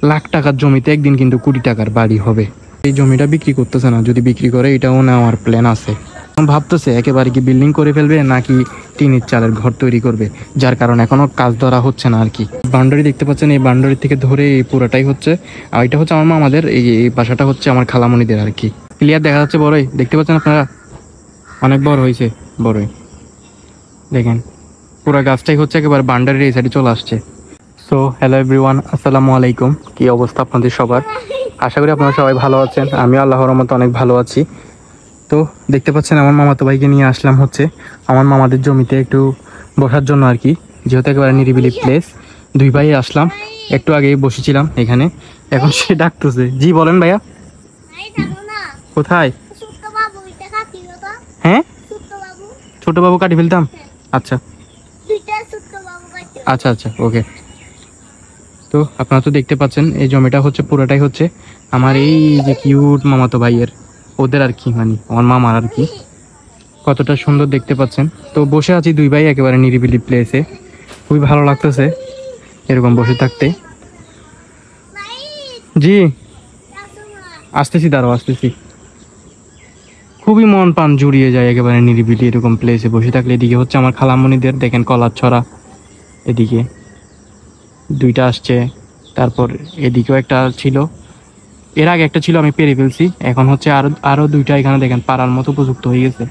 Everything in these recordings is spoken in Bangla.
লাখ টাকার জমিতে একদিন কিন্তু কোটি টাকার বাড়ি হবে। এই জমিটা বিক্রি করতেছে না, যদি বিক্রি করে এটাও নেওয়ার প্ল্যান আছে। ভাবতেছে একেবারে কি বিল্ডিং করে ফেলবে নাকি টিনের চালের ঘর তৈরি করবে, যার কারণে এখনো কাজ ধরা হচ্ছে না আর কি। বাউন্ডারি দেখতে পাচ্ছেন, এই বাউন্ডারি থেকে ধরে এই পুরোটাই হচ্ছে, আর এটা হচ্ছে আমার মামাদের, এই বাসাটা হচ্ছে আমার খালামণিদের আর কি। ক্লিয়ার দেখা যাচ্ছে বড়ই, দেখতে পাচ্ছেন আপনারা, অনেক বড় হয়েছে বড়ই, দেখেন পুরো গাছটাই হচ্ছে একেবারে বাউন্ডারির এই সাইডে চলে আসছে। সো হ্যালো এভরিওয়ান, আসসালামু আলাইকুম। কি অবস্থা আপনাদের সবার? আশা করি আপনারা সবাই ভালো আছেন। আমি আল্লাহর রহমতে অনেক ভালো আছি। তো দেখতে পাচ্ছেন আমার মামাতো ভাইকে নিয়ে আসলাম হচ্ছে আমার মামাদের জমিতে একটু বসার জন্য আর কি, যেহেতু একেবারে নিরিবিলি প্লেস। দুই ভাই আসলাম, একটু আগেই বসেছিলাম এখানে, এখন সে ডাকতেছে। জি বলেন ভাইয়া। কোথায়? হ্যাঁ, ছোট বাবু কাটি ফেলতাম। আচ্ছা আচ্ছা আচ্ছা, ওকে। তো আপনারা তো দেখতে পাচ্ছেন এই জমিটা হচ্ছে পুরোটাই হচ্ছে আমার এই যে কিউট মামাতো ভাইয়ের, ওদের আর কি, মানে আমার মামার আর কি। কতটা সুন্দর দেখতে পাচ্ছেন। তো বসে আছি দুই ভাই একেবারে নিরিবিলি প্লেসে, খুবই ভালো লাগতেছে এরকম বসে থাকতে। জি আসতেছি, দাঁড়াও আসতেছি। খুবই মন প্রাণ জুড়িয়ে যায় একেবারে নিরিবিলি এরকম প্লেসে বসে থাকলে। এদিকে হচ্ছে আমার খালামণিদের, দেখেন কলার ছড়া, এদিকে দুইটা আসছে, তারপর এদিকেও একটা ছিল, এর আগে একটা ছিল আমি পেরে ফেলছি, এখন হচ্ছে আরো দুইটা এখানে দেখেন পাড়ার মতো উপযুক্ত হয়ে গেছে,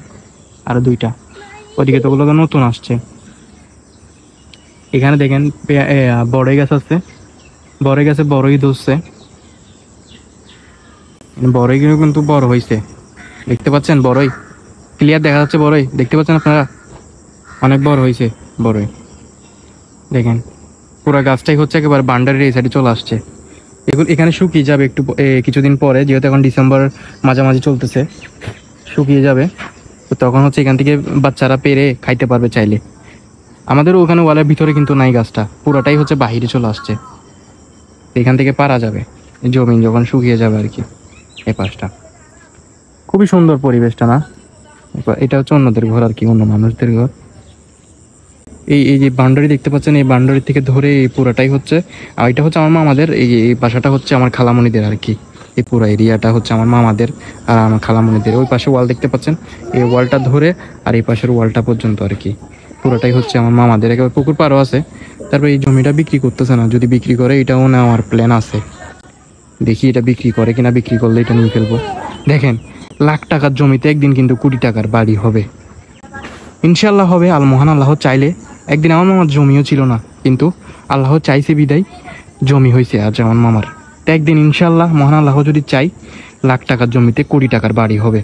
আরো দুইটা। ওদিকে তো ওগুলো তো নতুন আসছে। এখানে দেখেন বড়ই গাছ আছে, বড়ই গাছে বড়ই ধরছে, বড়ই কিন্তু বড় হয়েছে, দেখতে পাচ্ছেন বড়ই, ক্লিয়ার দেখা যাচ্ছে বড়ই, দেখতে পাচ্ছেন আপনারা, অনেক বড় হয়েছে বড়ই। দেখেন পুরো গাছটাই হচ্ছে একেবারে বাউন্ডারির এই সাইডে চলে আসছে। এগুলো এখানে শুকিয়ে যাবে একটু কিছুদিন পরে, যেহেতু এখন ডিসেম্বর মাঝামাঝি চলতেছে, শুকিয়ে যাবে। তো তখন হচ্ছে এখান থেকে বাচ্চারা পেরে খাইতে পারবে চাইলে। আমাদের ওখানে ওয়ালের ভিতরে কিন্তু নাই, গাছটা পুরোটাই হচ্ছে বাহিরে চলে আসছে, এখান থেকে পারা যাবে জমিন যখন শুকিয়ে যাবে আর কি। এই পাশটা খুবই সুন্দর পরিবেশটা না? এটা হচ্ছে অন্যদের ঘর আর কি, অন্য মানুষদের ঘর। এই যে বাউন্ডারি দেখতে পাচ্ছেন, এই বাউন্ডারি থেকে ধরে এই পুরাটাই হচ্ছে, আর এটা হচ্ছে আমার মামাদের, এই বাসাটা হচ্ছে আমার খালামণিদের আর কি। এই পুরো এরিয়াটা হচ্ছে আমার মামাদের আর আমার খালামণিদের। ওই পাশে ওয়াল দেখতে পাচ্ছেন, এই ওয়ালটা ধরে আর এই পাশের ওয়ালটা পর্যন্ত আর কি পুরোটাই হচ্ছে আমার মামাদের। একেবারে পুকুর পাড়ও আছে। তারপর এই জমিটা বিক্রি করতেছে না, যদি বিক্রি করে এটাও নেওয়ার প্ল্যান আছে। দেখি এটা বিক্রি করে কিনা, বিক্রি করলে এটা নিয়ে ফেলবো। দেখেন লাখ টাকার জমিতে একদিন কিন্তু কোটি টাকার বাড়ি হবে, ইনশাল্লাহ হবে। মহান আল্লাহ চাইলে। একদিন আমার মামার জমিও ছিল না, কিন্তু আল্লাহ চাইছে বিদায় জমি হয়েছে আজ আমার মামার। তো একদিন ইনশাল্লাহ মহান আল্লাহ যদি চাই, লাখ টাকার জমিতে কোটি টাকার বাড়ি হবে।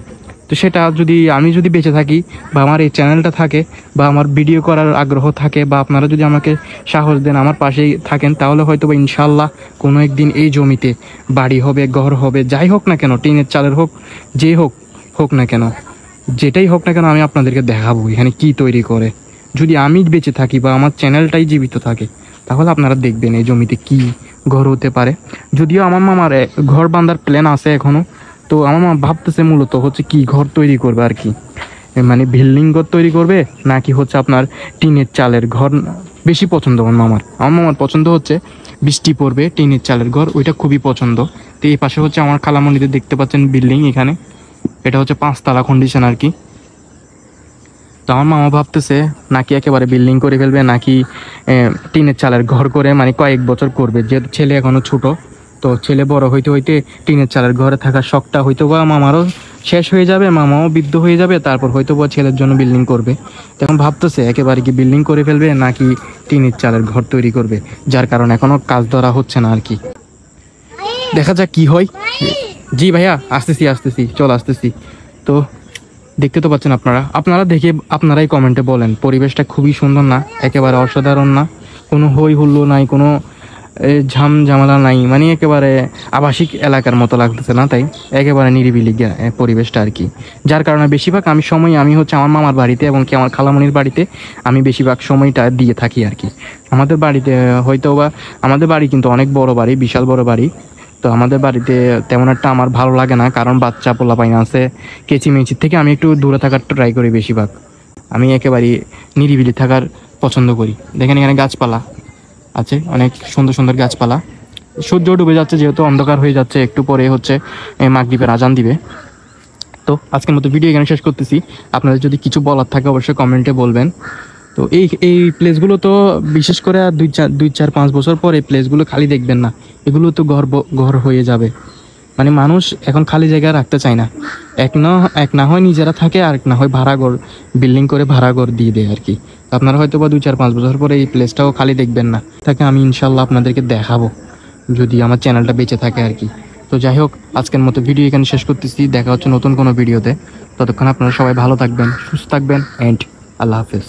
তো সেটা যদি আমি যদি বেঁচে থাকি, বা আমার এই চ্যানেলটা থাকে, বা আমার ভিডিও করার আগ্রহ থাকে, বা আপনারা যদি আমাকে সাহস দেন, আমার পাশেই থাকেন, তাহলে হয়তো বা ইনশাল্লাহ কোনো একদিন এই জমিতে বাড়ি হবে, ঘর হবে, যাই হোক না কেন, টিনের চালের হোক, যে হোক হোক না কেন, যেটাই হোক না কেন, আমি আপনাদেরকে দেখাবো এখানে কি তৈরি করে। যদি আমি বেঁচে থাকি বা আমার চ্যানেলটাই জীবিত থাকে, তাহলে আপনারা দেখবেন এই জমিতে কি ঘর হতে পারে। যদিও আমার মামার ঘর বাঁধার প্ল্যান আছে এখনো। তো আমার মামা ভাবতেছে মূলত হচ্ছে কি ঘর তৈরি করবে আর কি, মানে বিল্ডিং ঘর তৈরি করবে নাকি হচ্ছে আপনার টিনের চালের ঘর বেশি পছন্দ আমার মামার পছন্দ হচ্ছে বৃষ্টি পড়বে টিনের চালের ঘর, ওইটা খুবই পছন্দ। তো এই পাশে হচ্ছে আমার খালামণিদের দেখতে পাচ্ছেন বিল্ডিং, এখানে এটা হচ্ছে 5 তলা কন্ডিশন আর কি। তো আমার মামা ভাবতেছে নাকি একেবারে বিল্ডিং করে ফেলবে, নাকি টিনের চালের ঘর করে, মানে কয়েক বছর করবে, যেহেতু ছেলে এখনো ছোট। তো ছেলে বড় হইতে হইতে টিনের চালের ঘরে থাকার শখটা হয়তো বা মামারও শেষ হয়ে যাবে, মামাও বৃদ্ধ হয়ে যাবে, তারপর হয়তো বা ছেলের জন্য বিল্ডিং করবে। তখন ভাবতেছে একেবারে কি বিল্ডিং করে ফেলবে নাকি টিনের চালের ঘর তৈরি করবে, যার কারণে এখনো কাজ ধরা হচ্ছে না আর কি। দেখা যাক কি হয়। জি ভাইয়া, আসতেছি আসতেছি, চল আসতেছি। তো দেখতে তো পাচ্ছেন আপনারা দেখে আপনারাই কমেন্টে বলেন, পরিবেশটা খুবই সুন্দর না? একেবারে অসাধারণ না? কোনো হই হুল্লো নাই, কোনো ঝামেলা নাই, মানে একেবারে আবাসিক এলাকার মতো লাগতেছে না? তাই একেবারে নিরিবিলি পরিবেশটা আর কি। যার কারণে বেশিরভাগ আমি হচ্ছে আমার মামার বাড়িতে এবং কি আমার খালামণির বাড়িতে আমি বেশিরভাগ সময়টা দিয়ে থাকি আর কি। আমাদের বাড়িতে হয়তো বা, আমাদের বাড়ি কিন্তু অনেক বড় বাড়ি, বিশাল বড় বাড়ি। তো আমাদের বাড়িতে তেমন একটা আমার ভালো লাগে না, কারণ বাচ্চা পোলাপাইন আছে, কেচিমেচির থেকে আমি একটু দূরে থাকার ট্রাই করি বেশিরভাগ। আমি একেবারে নিরিবিলি থাকার পছন্দ করি। দেখেন এখানে গাছপালা আছে, অনেক সুন্দর সুন্দর গাছপালা। সূর্য ডুবে যাচ্ছে, যেহেতু অন্ধকার হয়ে যাচ্ছে, একটু পরে হচ্ছে মাগরিবের আজান দিবে। তো আজকের মতো ভিডিও এখানে শেষ করতেছি। আপনাদের যদি কিছু বলার থাকে অবশ্যই কমেন্টে বলবেন। তো এই প্লেসগুলো তো বিশেষ করে আর 2-4-5 বছর পর এই প্লেসগুলো খালি দেখবেন না, এগুলো তো ঘর হয়ে যাবে। মানে মানুষ এখন খালি জায়গায় রাখতে চায় না, এক না হয় নিজেরা থাকে, আর এক না হয় ভাড়া ঘর, বিল্ডিং করে ভাড়া ঘর দিয়ে দেয় আর কি। তো আপনারা হয়তো বা 2-4-5 বছর পরে এই প্লেসটাও খালি দেখবেন না, তাকে আমি ইনশাল্লাহ আপনাদেরকে দেখাবো যদি আমার চ্যানেলটা বেঁচে থাকে আর কি। তো যাই হোক, আজকের মতো ভিডিও এখানে শেষ করতেছি, দেখা হচ্ছে নতুন কোনো ভিডিওতে। ততক্ষণ আপনারা সবাই ভালো থাকবেন, সুস্থ থাকবেন, অ্যান্ড আল্লাহ হাফেজ।